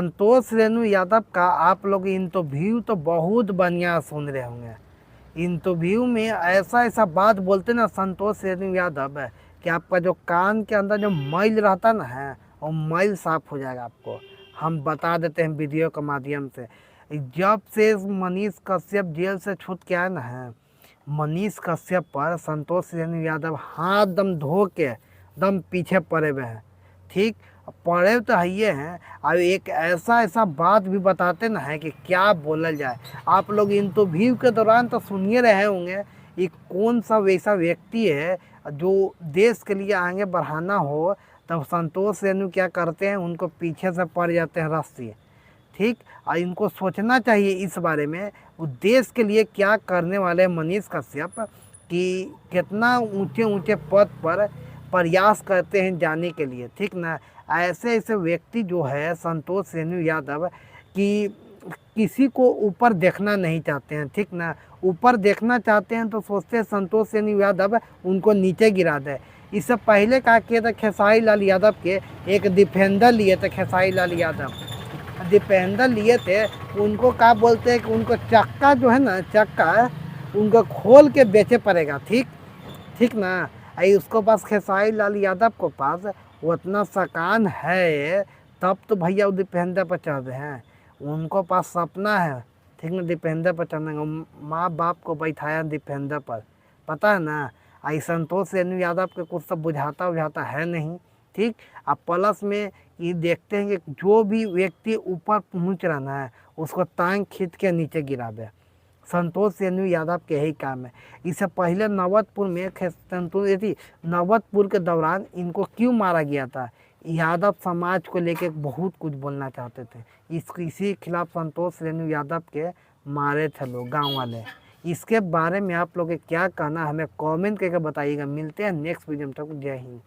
संतोष रेणु यादव का आप लोग इंटरव्यू तो बहुत बढ़िया सुन रहे होंगे। इंटरव्यू में ऐसा ऐसा बात बोलते ना संतोष रेणु यादव है कि आपका जो कान के अंदर जो मैल रहता ना है वो मैल साफ हो जाएगा आपको। हम बता देते हैं वीडियो के माध्यम से। जब से मनीष कश्यप जेल से छूट के आए ना है, मनीष कश्यप पर संतोष रेणु यादव हाथ दम धो के दम पीछे पड़े हुए हैं। ठीक पढ़े तो है ये हैं। अब एक ऐसा ऐसा बात भी बताते ना है कि क्या बोलल जाए। आप लोग इंटरव्यू के दौरान तो सुनिए रहे होंगे ये कौन सा वैसा व्यक्ति है जो देश के लिए आगे बढ़ाना हो तब संतोष रेणु क्या करते हैं, उनको पीछे से पड़ जाते हैं रस्सी। ठीक, और इनको सोचना चाहिए इस बारे में वो देश के लिए क्या करने वाले हैं मनीष कश्यप, कि कितना ऊंचे ऊंचे पद पर प्रयास करते हैं जाने के लिए। ठीक ना, ऐसे ऐसे व्यक्ति जो है संतोष रेणु यादव कि किसी को ऊपर देखना नहीं चाहते हैं। ठीक ना, ऊपर देखना चाहते हैं तो सोचते हैं संतोष रेणु यादव उनको नीचे गिरा दे। इससे पहले क्या किया था, खेसारी लाल यादव के एक डिफेंडर लिए थे। खेसारी लाल यादव डिफेंडर लिए थे, उनको क्या बोलते हैं कि उनको चक्का जो है ना, चक्का उनको खोल के बेचे पड़ेगा। ठीक ठीक ना, आई उसको पास खेसारी लाल यादव को पास उतना सकान है तब तो भैया वो डिफेंडर पर चढ़ रहे हैं। उनको पास सपना है, ठीक ना, डिफेंडर पर चढ़ने का। माँ बाप को बैठाया डिफेंडर पर, पता है ना। आई संतोष रेणु यादव के कुछ सब बुझाता है नहीं। ठीक, अब प्लस में ये देखते हैं कि जो भी व्यक्ति ऊपर पहुंच रहा है उसको टांग खींच के नीचे गिरा दे। संतोष रेणु यादव के यही काम है। इससे पहले नवतपुर में नवतपुर के दौरान इनको क्यों मारा गया था, यादव समाज को लेके बहुत कुछ बोलना चाहते थे। इसी खिलाफ संतोष रेणु यादव के मारे थे लोग, गांव वाले। इसके बारे में आप लोग क्या कहना हमें कमेंट करके बताइएगा। मिलते हैं नेक्स्ट वीडियो में, तक जय हिंद।